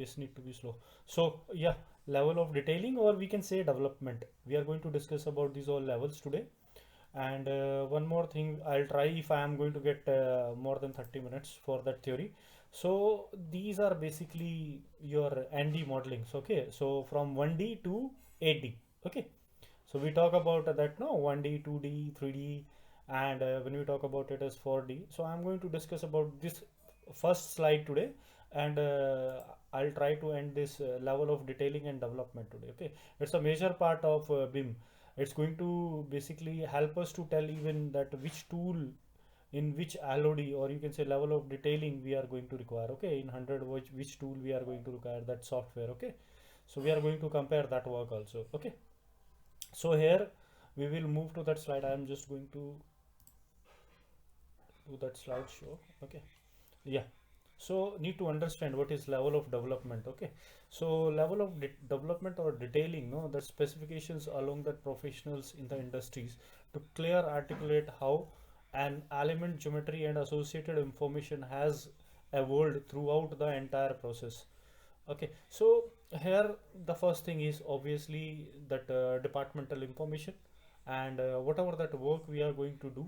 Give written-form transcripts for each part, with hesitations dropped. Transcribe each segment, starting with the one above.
This need to be slow. So yeah, level of detailing, or we can say development. We are going to discuss about these all levels today. And one more thing, I'll try if I am going to get more than 30 minutes for that theory. So these are basically your ND modelings. Okay, so from 1D to 8D. Okay, so we talk about that, no, 1D, 2D, 3D, and when we talk about it as 4D. So I'm going to discuss about this first slide today, and I'll try to end this level of detailing and development today. Okay, it's a major part of BIM. It's going to basically help us to tell even that which tool in which LOD, or you can say level of detailing, we are going to require. Okay, in 100 which tool we are going to require, that software. Okay, so we are going to compare that work also. Okay, so here we will move to that slide. I am just going to do that slideshow. Okay, yeah. So need to understand what is level of development. Okay, so level of development or detailing, no, the specifications along that professionals in the industries to clear articulate how an element geometry and associated information has evolved throughout the entire process. Okay, so here the first thing is obviously that departmental information, and whatever that work we are going to do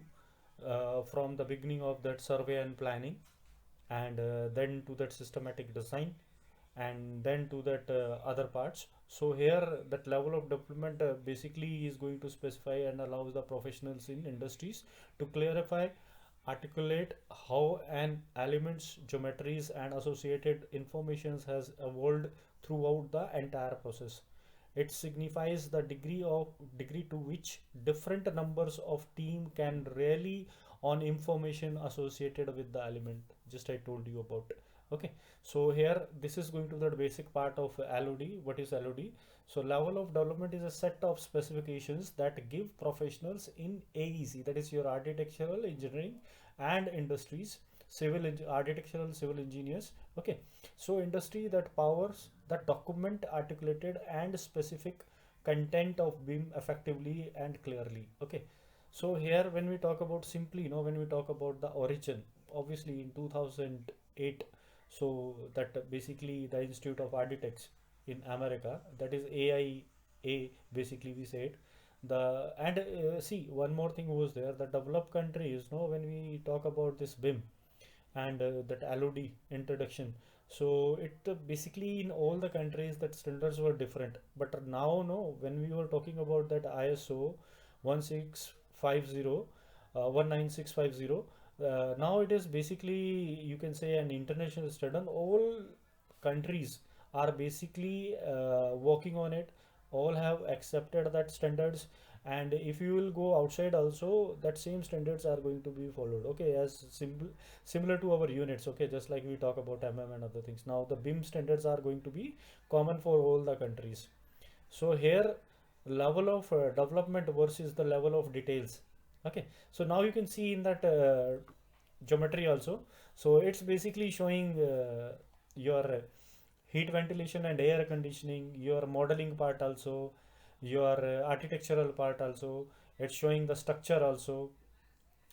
from the beginning of that survey and planning, and then to that systematic design, and then to that other parts. So here that level of development basically is going to specify and allows the professionals in industries to clarify, articulate how an element's geometries and associated informations has evolved throughout the entire process. It signifies the degree to which different numbers of team can rely on information associated with the element just I told you about. Okay, so here this is going to the basic part of LOD. What is LOD? So level of development is a set of specifications that give professionals in AEC, that is your architectural engineering and industries, architectural civil engineers. Okay, so industry that powers that document articulated and specific content of BIM effectively and clearly. Okay, so here when we talk about simply, when we talk about the origin, obviously in 2008, so that basically the Institute of Architects in America, that is AIA, basically we said the, and see, one more thing was there, the developed countries, when we talk about this BIM and that LOD introduction. So it basically in all the countries that standards were different. But now, no, when we were talking about that ISO 1650, 19650, now it is basically, you can say, an international standard. All countries are basically working on it. All have accepted that standards, and if you will go outside also, that same standards are going to be followed. Okay, as simple similar to our units. Okay, just like we talk about and other things, now the BIM standards are going to be common for all the countries. So here level of development versus the level of details. Okay, so now you can see in that geometry also, so it's basically showing your heat ventilation and air conditioning, your modeling part also, your architectural part also, it's showing the structure also,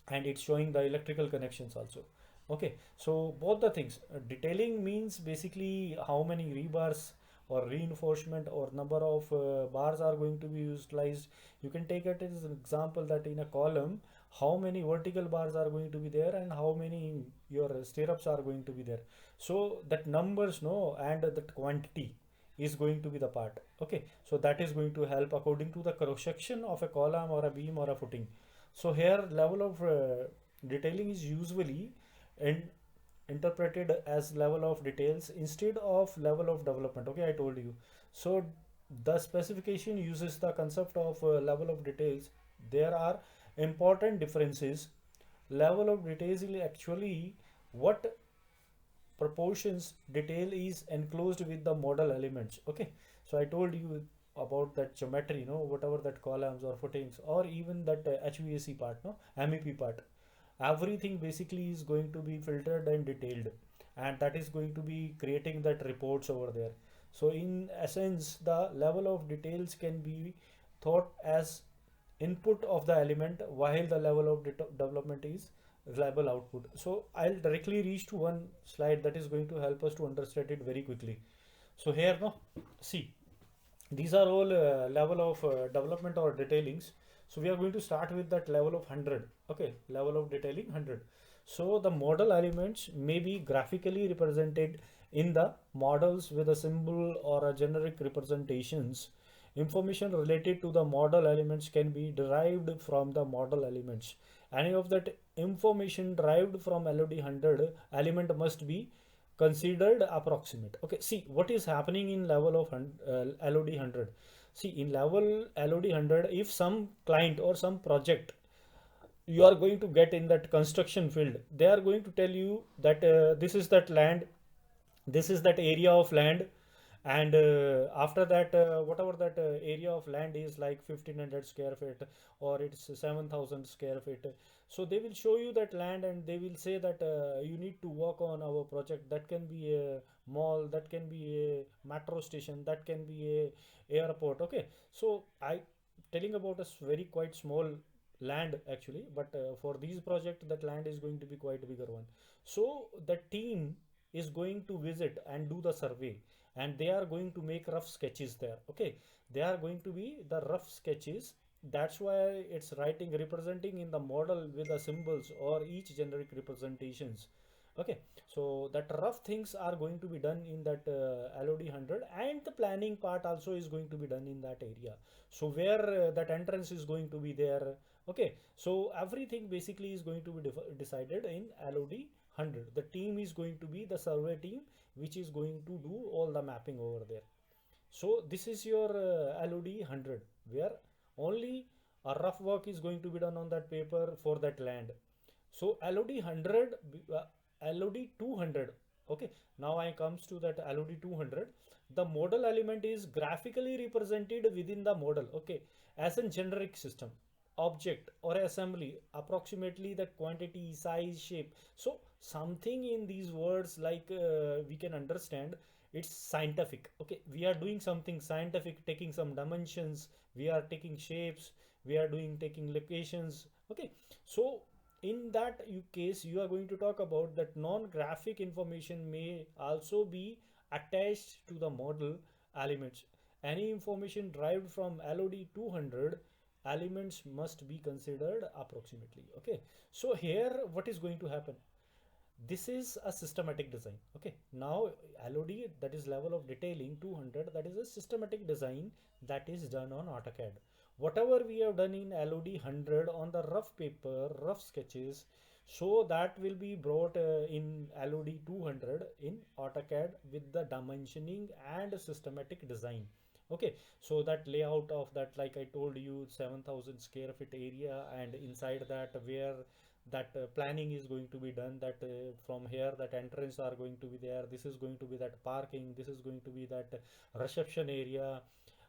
and it's showing the electrical connections also. Okay, so both the things, detailing means basically how many rebars or reinforcement or number of bars are going to be utilized. You can take it as an example that in a column how many vertical bars are going to be there and how many your stirrups are going to be there. So that numbers, no, and that quantity is going to be the part. Okay, so that is going to help according to the cross section of a column or a beam or a footing. So here level of detailing is usually in, interpreted as level of details instead of level of development. Okay, I told you. So the specification uses the concept of level of details. There are important differences. Level of details is actually what proportions detail is enclosed with the model elements. Okay, so I told you about that geometry, whatever that columns or footings or even that HVAC part, MEP part, everything basically is going to be filtered and detailed, and that is going to be creating that reports over there. So in essence the level of details can be thought as input of the element, while the level of development is reliable output. So I'll directly reach to one slide that is going to help us to understand it very quickly. So here, no, see, these are all level of development or detailings. So we are going to start with that level of 100. Okay, level of detailing 100. So the model elements may be graphically represented in the models with a symbol or a generic representations. Information related to the model elements can be derived from the model elements. Any of that information derived from LOD 100 element must be considered approximate. Okay, see what is happening in level of LOD 100. See, in level LOD 100, if some client or some project you are going to get in that construction field, they are going to tell you that this is that land, this is that area of land, and after that whatever that area of land is like 1500 square feet or it's 7000 square feet. So they will show you that land and they will say that you need to work on our project. That can be a mall, that can be a metro station, that can be a airport. Okay, so I telling about a very quite small land actually, but for these project that land is going to be quite bigger one. So the team is going to visit and do the survey, and they are going to make rough sketches there. Okay, they are going to be the rough sketches. That's why it's writing representing in the model with the symbols or each generic representations. Okay, so that rough things are going to be done in that LOD 100, and the planning part also is going to be done in that area. So where that entrance is going to be there. Okay, so everything basically is going to be decided in LOD 100. The team is going to be the survey team which is going to do all the mapping over there. So this is your LOD 100, where only a rough work is going to be done on that paper for that land. So LOD 100, LOD 200. Okay, now I comes to that LOD 200. The model element is graphically represented within the model. Okay, as a generic system, object or assembly, approximately the quantity, size, shape. So something in these words like we can understand it's scientific. Okay, we are doing something scientific, taking some dimensions, we are taking shapes, we are doing taking locations. Okay, so in that case you are going to talk about that non-graphic information may also be attached to the model elements. Any information derived from LOD 200 elements must be considered approximately. Okay, so here what is going to happen, this is a systematic design. Okay, now LOD, that is level of detailing 200, that is a systematic design that is done on AutoCAD. Whatever we have done in LOD 100 on the rough paper, rough sketches, so that will be brought in LOD 200 in AutoCAD with the dimensioning and systematic design. Okay, so that layout of that, like I told you, 7000 square feet area, and inside that where that planning is going to be done, that from here that entrance are going to be there, this is going to be that parking, this is going to be that reception area.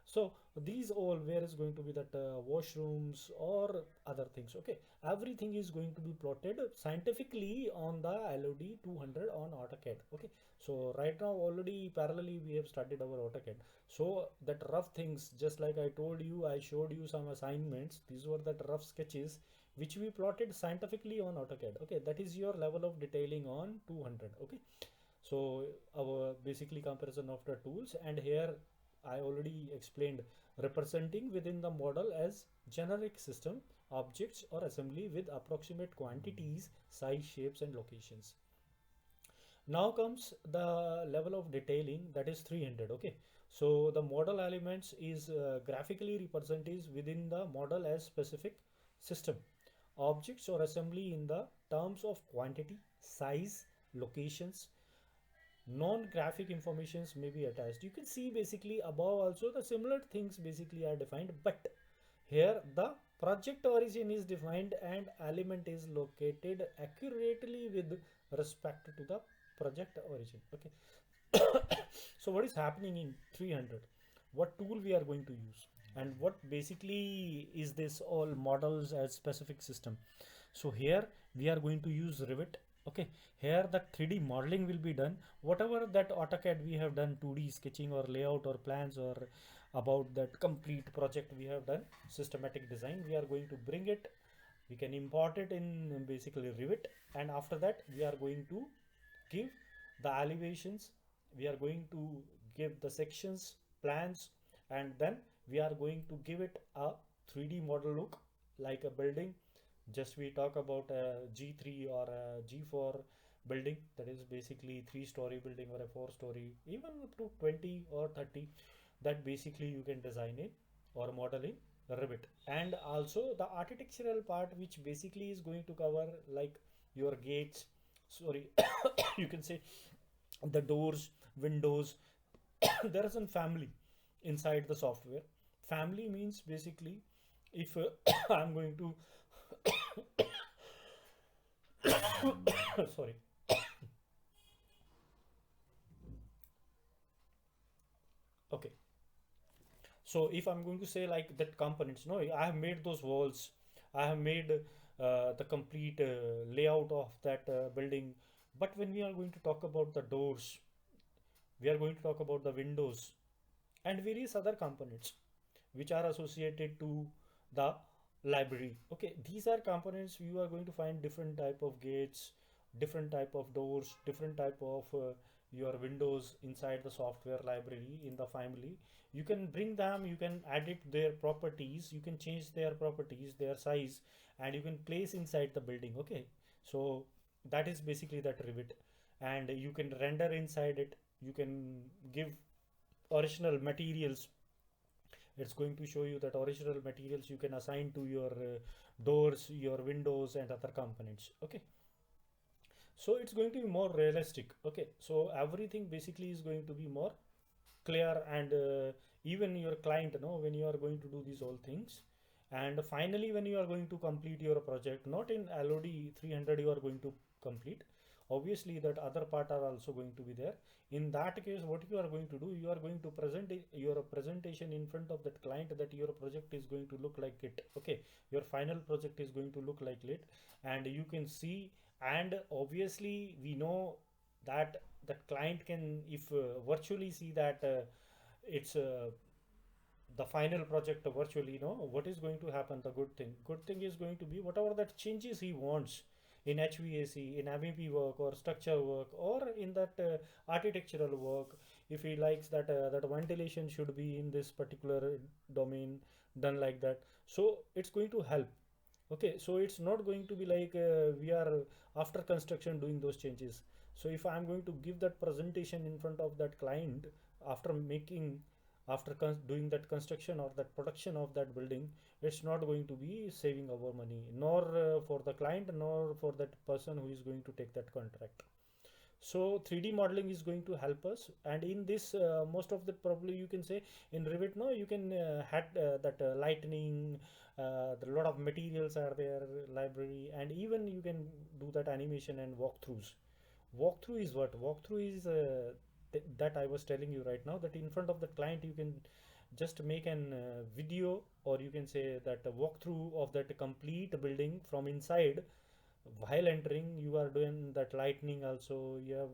So these all where is going to be that washrooms or other things. Okay, everything is going to be plotted scientifically on the LOD 200 on AutoCAD. Okay, so right now already parallelly we have started our AutoCAD. So that rough things, just like I told you, I showed you some assignments, these were that rough sketches which we plotted scientifically on AutoCAD. Okay, that is your level of detailing on 200. Okay, so our basically comparison of the tools, and here I already explained representing within the model as generic system, objects or assembly with approximate quantities, size, shapes and locations. Now comes the level of detailing, that is 300. Okay, so the model elements is graphically represented within the model as specific system, objects or assembly in the terms of quantity, size, locations. Non-graphic informations may be attached. You can see basically above also the similar things basically are defined, but here the project origin is defined and element is located accurately with respect to the project origin. Okay, so what is happening in 300, what tool we are going to use, and what basically is this all models as specific system. So here we are going to use Revit. Okay, here the 3D modeling will be done, whatever that AutoCAD we have done 2D sketching or layout or plans or about that complete project we have done systematic design, we are going to bring it, we can import it in basically Revit, and after that we are going to give the elevations, we are going to give the sections, plans, and then we are going to give it a 3D model look like a building. Just we talk about a G3 or a G4 building, that is basically 3-story building or a 4-story, even up to 20 or 30, that basically you can design in or model in Revit. And also the architectural part, which basically is going to cover like your gates, sorry, you can say the doors, windows. There is a family inside the software. Family means basically if I'm going to sorry, okay, so if I'm going to say like that components, no, I have made those walls, I have made the complete layout of that building. But when we are going to talk about the doors, we are going to talk about the windows and various other components which are associated to the library. Okay, these are components. You are going to find different type of gates, different type of doors, different type of your windows inside the software library in the family. You can bring them, you can edit their properties, you can change their properties, their size, and you can place inside the building. Okay, so that is basically that Revit, and you can render inside it. You can give original materials. It's going to show you that original materials you can assign to your doors, your windows, and other components. Okay, so it's going to be more realistic. Okay, so everything basically is going to be more clear, and even your client know when you are going to do these all things. And finally when you are going to complete your project, not in LOD 300 you are going to complete, obviously that other part are also going to be there. In that case, what you are going to do, you are going to present your presentation in front of that client, that your project is going to look like it. Okay, your final project is going to look like it, and you can see. And obviously we know that that client can, if virtually see that it's the final project virtually, what is going to happen. The good thing is going to be whatever that changes he wants in HVAC, in MEP work or structure work, or in that architectural work. If he likes that that ventilation should be in this particular domain, done like that, so it's going to help. Okay, so it's not going to be like we are after construction doing those changes. So if I'm going to give that presentation in front of that client after making, after doing that construction or that production of that building, it's not going to be saving our money, nor for the client, nor for that person who is going to take that contract. So 3D modeling is going to help us, and in this most of the, probably you can say in Revit, no, you can had that lightning, the lot of materials are there library, and even you can do that animation and walkthroughs. Walkthrough is what? Walkthrough is that I was telling you right now, that in front of the client you can just make an video, or you can say that a walkthrough of that complete building from inside. While entering you are doing that lightning also, you have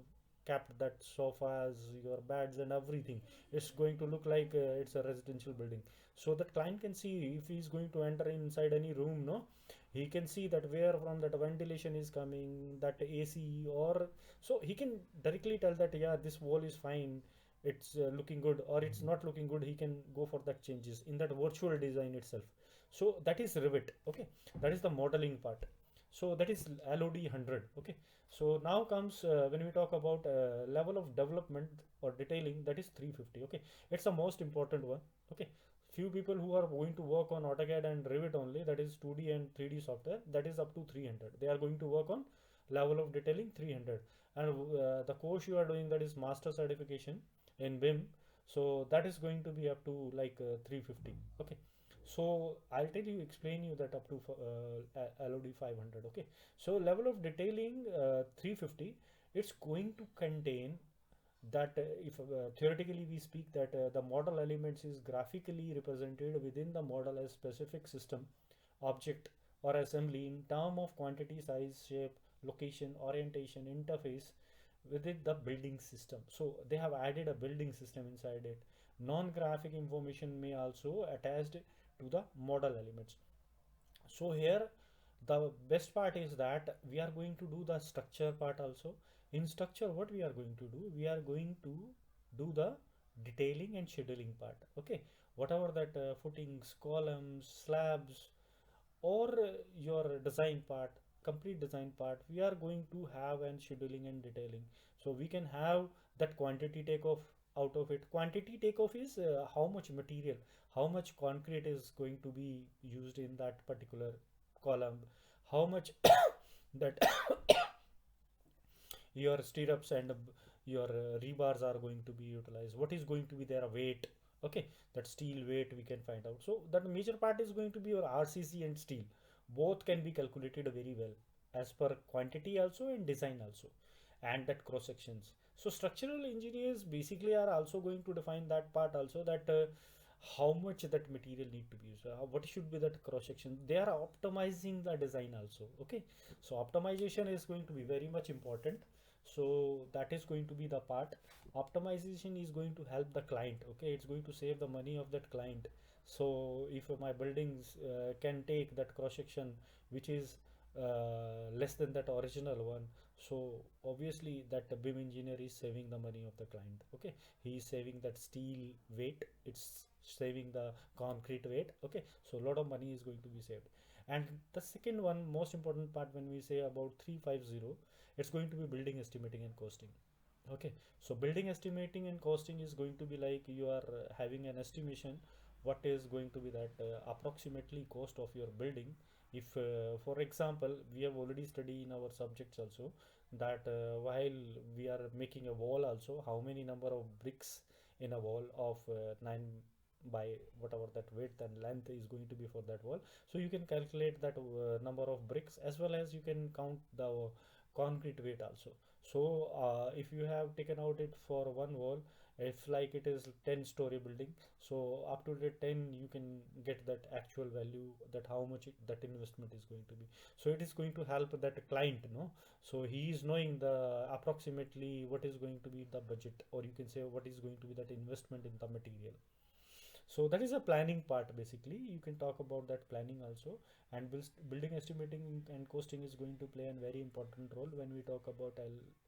kept that sofas, your beds and everything. It's going to look like it's a residential building, so that client can see if he's going to enter inside any room, no, he can see that where from that ventilation is coming, that AC, or so he can directly tell that yeah, this wall is fine, it's looking good, or it's not looking good. He can go for that changes in that virtual design itself. So that is Revit. Okay, that is the modeling part. So that is LOD 100. Okay, so now comes when we talk about level of development or detailing, that is 350. Okay, it's the most important one. Okay, few people who are going to work on AutoCAD and Revit only, that is 2D and 3D software, that is up to 300. They are going to work on level of detailing 300. And the course you are doing, that is master certification in BIM, so that is going to be up to like 350. Okay, so I'll tell you, explain you that up to LOD 500. Okay, so level of detailing 350, it's going to contain that if theoretically we speak that the model elements is graphically represented within the model as specific system, object or assembly in term of quantity, size, shape, location, orientation, interface within the building system. So they have added a building system inside it. Non-graphic information may also attached to the model elements. So here the best part is that we are going to do the structure part also. In structure, what we are going to do, we are going to do the detailing and scheduling part. Okay, whatever that footings, columns, slabs, or your design part, complete design part, we are going to have and scheduling and detailing. So we can have that quantity takeoff out of it. Quantity takeoff is how much material, how much concrete is going to be used in that particular column, how much that your stirrups and your rebars are going to be utilized, what is going to be their weight. Okay, that steel weight we can find out. So that major part is going to be your RCC and steel, both can be calculated very well as per quantity also and design also, and that cross sections. So structural engineers basically are also going to define that part also, that how much that material need to be used, what should be that cross section. They are optimizing the design also. Okay, so optimization is going to be very much important. So that is going to be the part. Optimization is going to help the client. Okay, it's going to save the money of that client. So if my buildings can take that cross section which is less than that original one, so obviously that BIM engineer is saving the money of the client. Okay, he is saving that steel weight, it's saving the concrete weight. Okay, so a lot of money is going to be saved. And the second one most important part when we say about 350, it's going to be building estimating and costing. Okay, so building estimating and costing is going to be like you are having an estimation what is going to be that approximately cost of your building. If for example we have already studied in our subjects also that while we are making a wall also, how many number of bricks in a wall of 9 by whatever that width and length is going to be for that wall. So you can calculate that number of bricks, as well as you can count the concrete weight also. So if you have taken out it for one wall, if like it is 10-story building, so up to the 10 you can get that actual value, that how much that investment is going to be. So it is going to help that client, no? So he is knowing the approximately what is going to be the budget, or you can say what is going to be that investment in the material. So that is a planning part. Basically you can talk about that planning also. And building estimating and costing is going to play a very important role when we talk about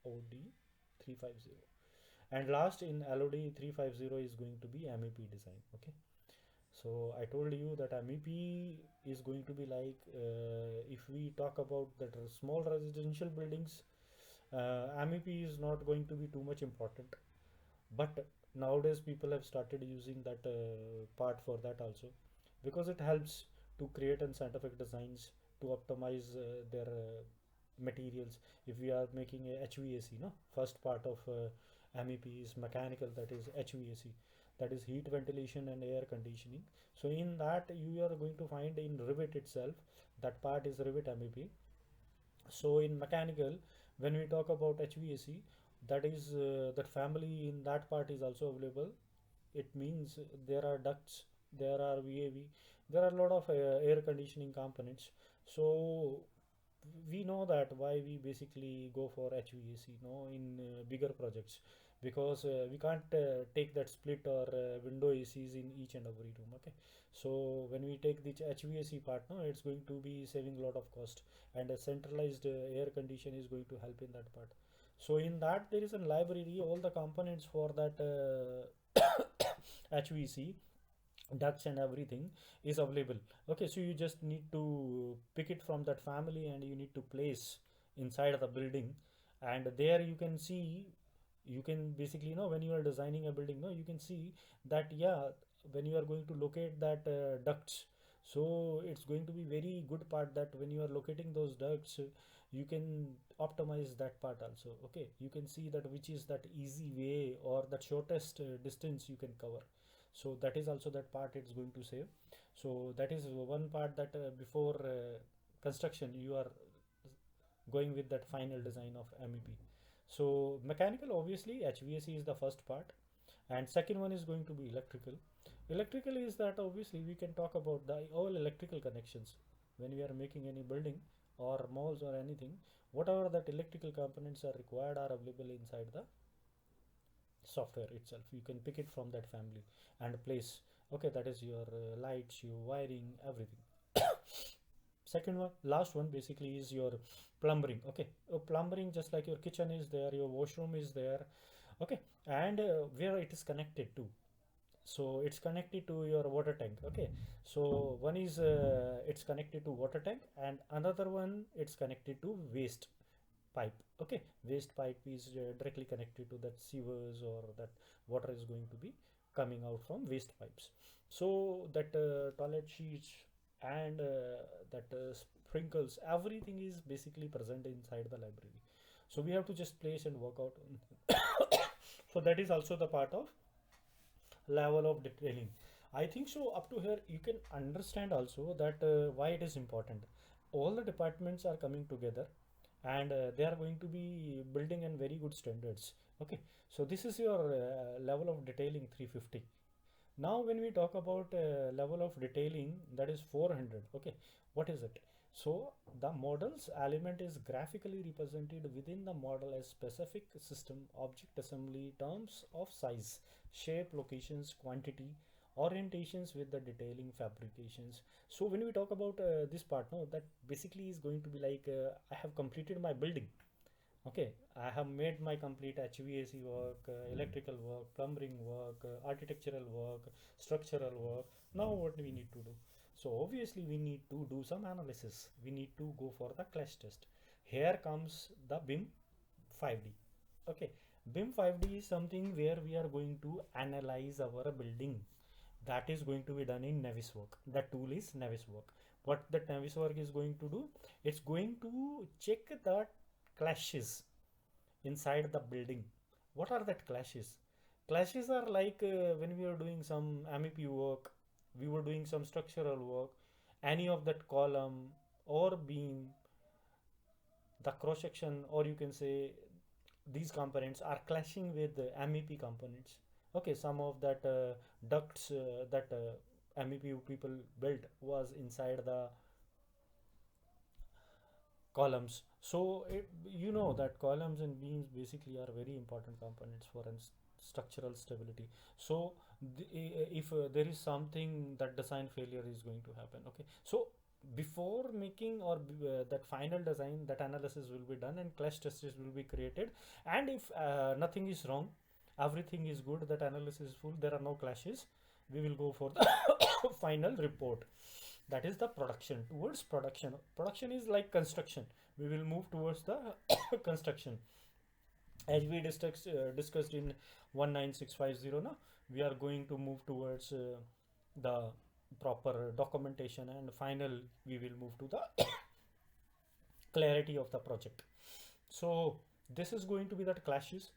LOD 350. And last in LOD 350 is going to be MEP design. Okay, so I told you that MEP is going to be like if we talk about that small residential buildings, MEP is not going to be too much important. But nowadays people have started using that part for that also, because it helps to create and scientific designs to optimize their materials. If we are making a HVAC, no, first part of MEP is mechanical, that is HVAC, that is heat ventilation and air conditioning. So in that you are going to find in Revit itself, that part is Revit MEP. So in mechanical, when we talk about HVAC, that is that family in that part is also available. It means there are ducts, there are VAV, there are a lot of air conditioning components. So we know that why we basically go for HVAC, no, in bigger projects, because we can't take that split or window ACs in each and every room. Okay, so when we take the HVAC part, no, it's going to be saving a lot of cost, and a centralized air condition is going to help in that part. So in that there is a library, all the components for that HVAC ducts and everything is available. Okay, so you just need to pick it from that family and you need to place inside of the building. And there you can see, you can basically know when you are designing a building, no, you can see that, yeah, when you are going to locate that ducts, so it's going to be very good part that when you are locating those ducts, you can optimize that part also. Okay, you can see that which is that easy way or the shortest distance you can cover. So that is also that part it's going to save. So that is one part that before construction you are going with that final design of MEP. So mechanical, obviously HVAC is the first part, and second one is going to be electrical. Electrical is that obviously we can talk about the all electrical connections when we are making any building or malls or anything. Whatever that electrical components are required are available inside the software itself. You can pick it from that family and place. Okay, that is your lights, your wiring, everything. Second one, last one basically is your plumbing. Okay, plumbing, just like your kitchen is there, your washroom is there, Okay, and where it is connected to. So it's connected to your water tank. Okay, so one is it's connected to water tank, and another one it's connected to waste pipe. Okay, waste pipe is directly connected to that sewers, or that water is going to be coming out from waste pipes. So that toilet sheets and that sprinkles, everything is basically present inside the library. So we have to just place and work out so that is also the part of level of detailing. I think so. Up to here you can understand also that why it is important. All the departments are coming together, and they are going to be building in very good standards. Okay, so this is your level of detailing 350. Now when we talk about level of detailing, that is 400. Okay, what is it? So the model's element is graphically represented within the model as specific system object assembly terms of size, shape, locations, quantity, orientations with the detailing fabrications. So when we talk about this part, no, that basically is going to be like I have completed my building. Okay, I have made my complete HVAC work, electrical work, plumbing work, architectural work, structural work. Now what we need to do? So obviously we need to do some analysis. We need to go for the clash test. Here comes the BIM 5D. Okay, BIM 5D is something where we are going to analyze our building. That is going to be done in Naviswork. The tool is Naviswork. What that Naviswork is going to do? It's going to check the clashes inside the building. What are that clashes? Clashes are like when we are doing some MEP work, we were doing some structural work, any of that column or beam, the cross section, or you can say these components are clashing with the MEP components. Okay, some of that ducts that MEP people built was inside the columns. So you know that columns and beams basically are very important components for structural stability. So if there is something, that design failure is going to happen. Okay, so before making or that final design, that analysis will be done and clash tests will be created. And if nothing is wrong, everything is good, that analysis is full, there are no clashes, we will go for the final report. That is the production. Towards production is like construction. We will move towards the construction, as we discussed in 19650. Now we are going to move towards the proper documentation, and final we will move to the clarity of the project. So this is going to be that clashes.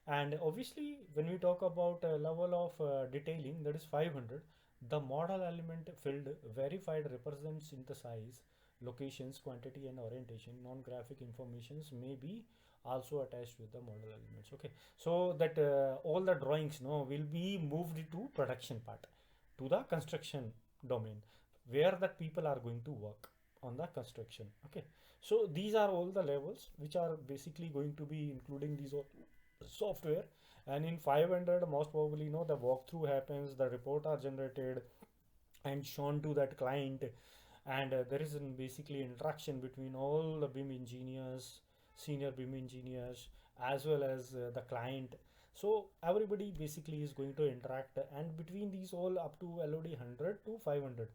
And obviously when we talk about level of detailing, that is 500, the model element field verified represents in the size, locations, quantity and orientation. Non-graphic informations may be also attached with the model elements. Okay, so that all the drawings no will be moved to production part, to the construction domain, where that people are going to work on the construction. Okay, so these are all the levels which are basically going to be including these all software. And in 500, most probably the walkthrough happens, the report are generated and shown to that client, and there is basically interaction between all the BIM engineers, senior BIM engineers, as well as the client. So everybody basically is going to interact, and between these all up to LOD 100 to 500.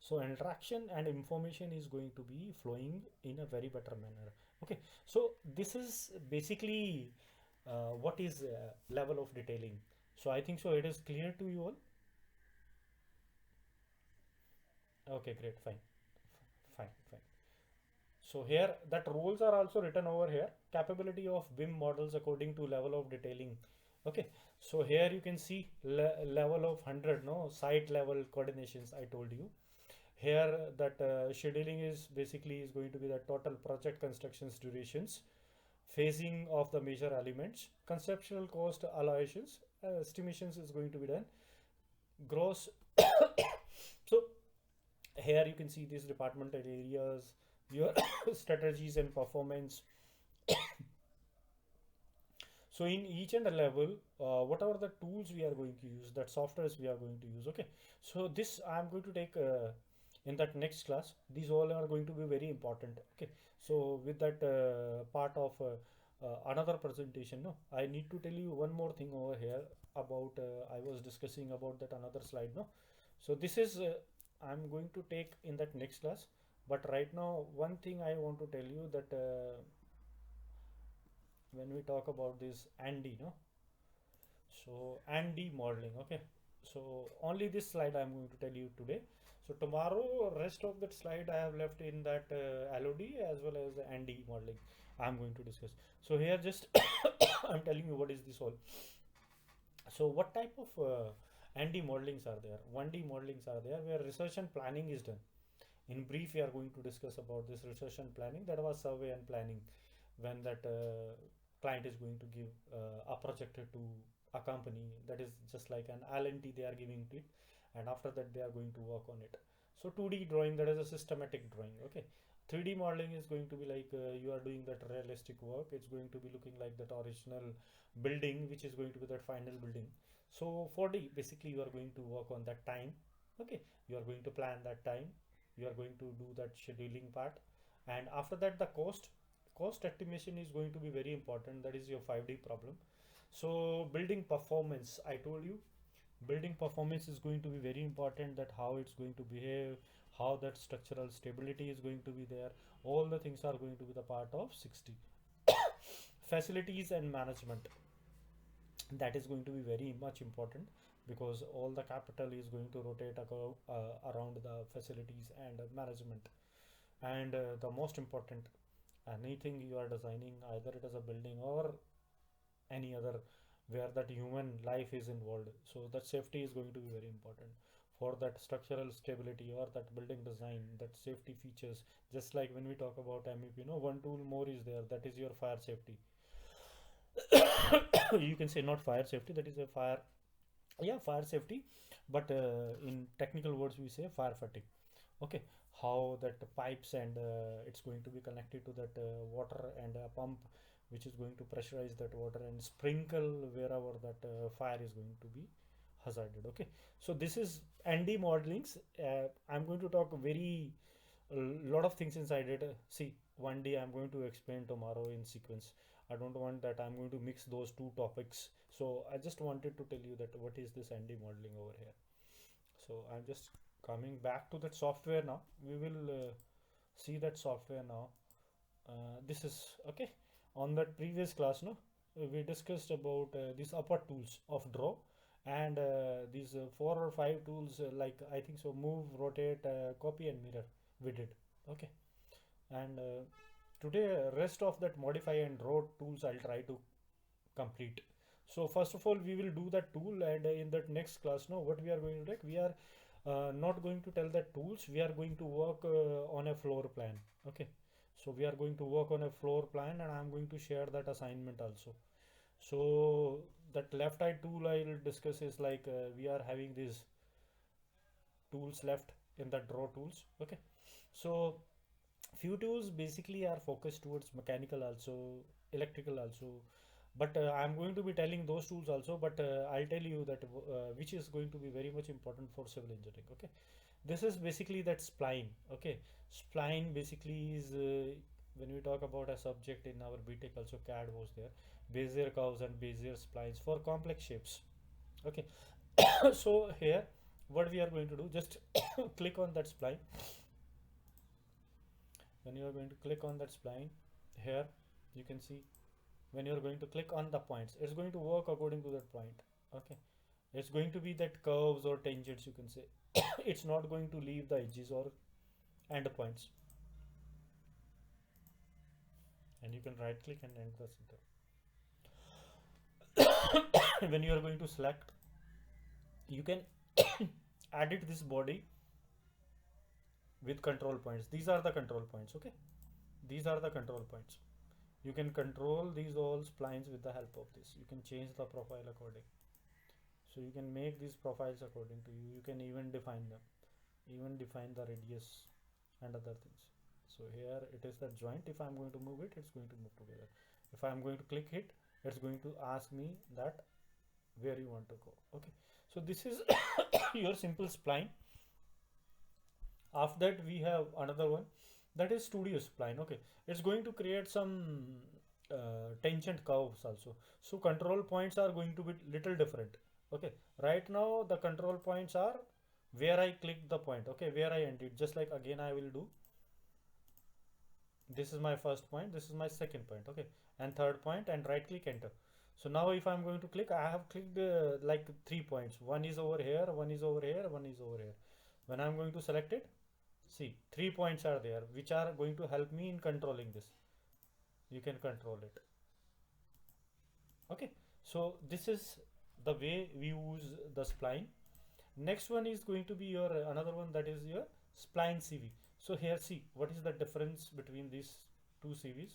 So interaction and information is going to be flowing in a very better manner. Okay, so this is basically what is level of detailing. So I think so it is clear to you all. Okay, great, fine, fine. So here that rules are also written over here. Capability of BIM models according to level of detailing. Okay, so here you can see level of 100, no, site level coordinations I told you. Here that scheduling is basically is going to be the total project constructions durations, phasing of the major elements, conceptual cost allocations, estimations is going to be done, gross. So here you can see these departmental areas, your strategies and performance. So in each and a level, what are the tools we are going to use, that softwares we are going to use. Okay, so this I'm going to take in that next class. These all are going to be very important. Okay, so with that part of another presentation. No, I need to tell you one more thing over here about I was discussing about that another slide. No, so this is I'm going to take in that next class. But right now, one thing I want to tell you that when we talk about this Andy, no, so Andy modeling, okay. So only this slide I'm going to tell you today. So tomorrow, rest of that slide I have left in that LOD as well as Andy modeling. I'm going to discuss. So here just I'm telling you what is this all. So what type of Andy modelings are there? 1D modelings are there where research and planning is done. In brief, we are going to discuss about this research and planning. That was survey and planning when that client is going to give a project to a company. That is just like an LNT they are giving to it, and after that they are going to work on it. So 2D drawing, that is a systematic drawing. Okay. 3D modeling is going to be like you are doing that realistic work. It's going to be looking like that original building, which is going to be that final building. So 4D, basically you are going to work on that time. Okay, you are going to plan that time, you are going to do that scheduling part, and after that the cost estimation is going to be very important. That is your 5D problem. So building performance, I told you building performance is going to be very important, that how it's going to behave, how that structural stability is going to be there. All the things are going to be the part of 60. Facilities and management, that is going to be very much important, because all the capital is going to rotate around the facilities and management. And the most important, anything you are designing, either it is a building or any other where that human life is involved, so that safety is going to be very important for that structural stability or that building design, that safety features. Just like when we talk about MEP, one tool more is there, that is your fire safety. You can say not fire safety, that is a fire, yeah, fire safety, but in technical words we say fire fatigue. Okay, how that pipes and it's going to be connected to that water and a pump which is going to pressurize that water and sprinkle wherever that fire is going to be hazarded. Okay, so this is ND modelings. I'm going to talk very a lot of things inside it. See, one day I'm going to explain tomorrow in sequence. I don't want that I'm going to mix those two topics. So I just wanted to tell you that what is this ND modeling over here. So I'm just coming back to that software now. We will see that software now. This is okay. On that previous class, no, we discussed about these upper tools of draw, and these 4 or 5 tools like I think so, move, rotate, copy and mirror we did. Okay, and today rest of that modify and draw tools I'll try to complete. So first of all we will do that tool, and in that next class, no, what we are going to take, we are not going to tell that tools, we are going to work on a floor plan. Okay, so we are going to work on a floor plan, and I'm going to share that assignment also. So that left eye tool I will discuss is like we are having these tools left in the draw tools. Okay, so few tools basically are focused towards mechanical also, electrical also, but I'm going to be telling those tools also, but I'll tell you that which is going to be very much important for civil engineering. Okay, this is basically that spline. Okay, spline basically is when we talk about a subject in our BTech also, CAD was there, Bezier curves and Bezier splines for complex shapes. Okay, so here what we are going to do, just click on that spline. When you are going to click on that spline, here you can see, when you are going to click on the points, it's going to work according to that point. Okay, it's going to be that curves or tangents, you can say. It's not going to leave the edges or end points. And you can right click and enter center. When you are going to select, you can edit this body with control points. These are the control points. Okay, these are the control points. You can control these all splines with the help of this. You can change the profile according. So you can make these profiles according to you. You can even define them, even define the radius and other things. So here it is the joint. If I'm going to move it, it's going to move together. If I'm going to click it, it's going to ask me that where you want to go. Okay, so this is your simple spline. After that we have another one, that is studio spline. Okay, it's going to create some tangent curves also. So control points are going to be little different. Okay, right now the control points are where I click the point, okay, where I end it. Just like again I will do, this is my first point, this is my second point, okay, and third point, and right click enter. So now if I'm going to click, I have clicked like 3 points. One is over here, one is over here, one is over here. When I'm going to select it, see 3 points are there which are going to help me in controlling this. You can control it. Okay, so this is the way we use the spline. Next one is going to be your another one, that is your spline CV. So here see what is the difference between these two CVs.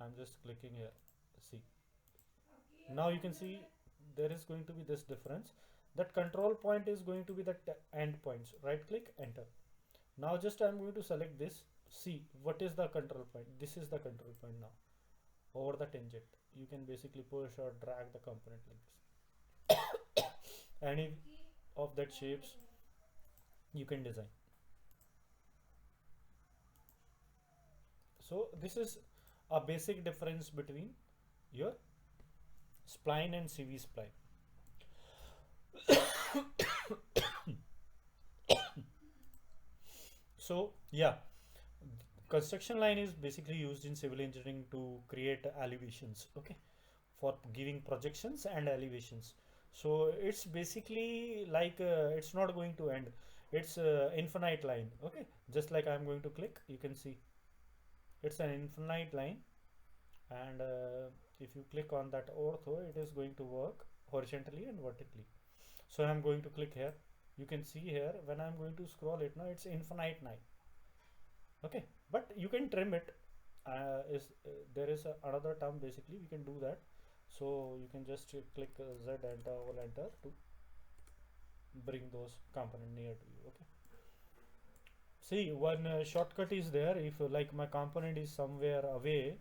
I'm just clicking here, see, now you can see there is going to be this difference. That control point is going to be the end points. Right click enter. Now just I'm going to select this. See what is the control point. This is the control point. Now over the tangent you can basically push or drag the component like this. Any of that shapes you can design. So this is a basic difference between your spline and CV spline. So yeah, construction line is basically used in civil engineering to create elevations, okay, for giving projections and elevations. So it's basically like it's not going to end, it's infinite line, okay. Just like I'm going to click, you can see it's an infinite line, and if you click on that ortho, it is going to work horizontally and vertically. So I'm going to click here, you can see here when I'm going to scroll it now, it's infinite line, okay. But you can trim it. There is another term, basically we can do that. So you can just click Z enter or enter to bring those component near to you, okay. See, one shortcut is there. If like my component is somewhere away,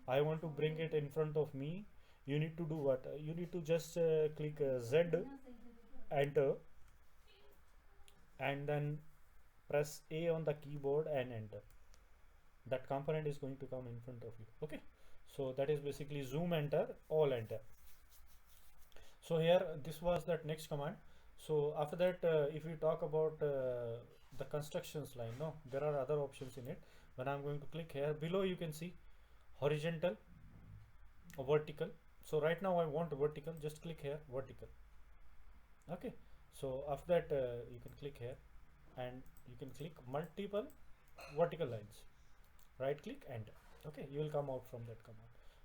I want to bring it in front of me, you need to do what? You need to just click Z enter and then press A on the keyboard and enter. That component is going to come in front of you, okay. So that is basically zoom enter, all enter. So here this was that next command. So after that if we talk about the constructions line, no, there are other options in it. When I'm going to click here, below you can see horizontal, vertical. So right now I want vertical, just click here vertical, okay. So after that you can click here and you can click multiple vertical lines, right click enter, okay. You will come out from that command.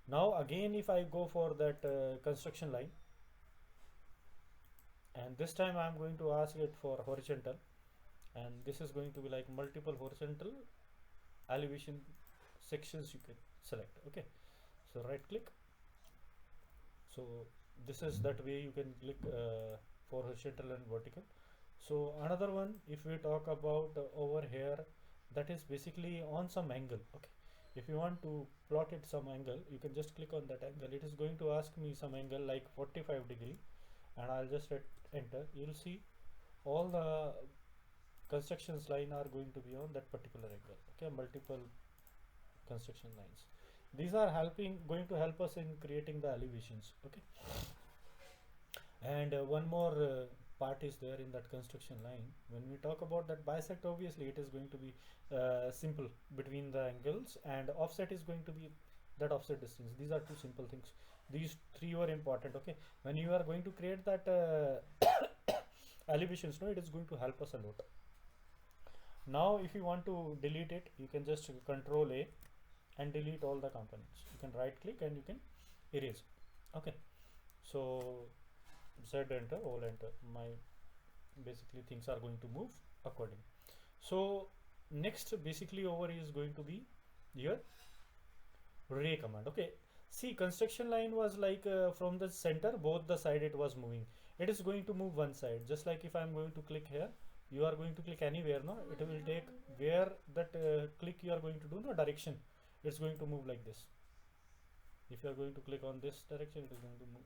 Now again if I go for that construction line, and this time I'm going to ask it for horizontal, and this is going to be like multiple horizontal elevation sections you can select, okay. So right click. So this is that way you can click for horizontal and vertical. So another one, if we talk about over here, that is basically on some angle, okay. If you want to plot it some angle, you can just click on that angle. It is going to ask me some angle like 45 degree, and I'll just hit enter. You'll see all the constructions line are going to be on that particular angle, okay. Multiple construction lines, these are going to help us in creating the elevations, okay. And one more part is there in that construction line. When we talk about that bisect, obviously it is going to be simple between the angles, and offset is going to be that offset distance. These are two simple things. These three are important, okay. When you are going to create that elevations, no, it is going to help us a lot. Now if you want to delete it, you can just control A and delete all the components. You can right click and you can erase, okay. So Z enter, all enter, my basically things are going to move according. So next basically over is going to be your ray command, okay. See, construction line was like from the center, both the side it was moving. It is going to move one side. Just like if I'm going to click here, you are going to click anywhere, no, it will take where that click you are going to do, no, direction, it's going to move like this. If you are going to click on this direction, it is going to move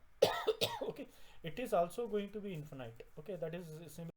okay. It is also going to be infinite, okay. That is similar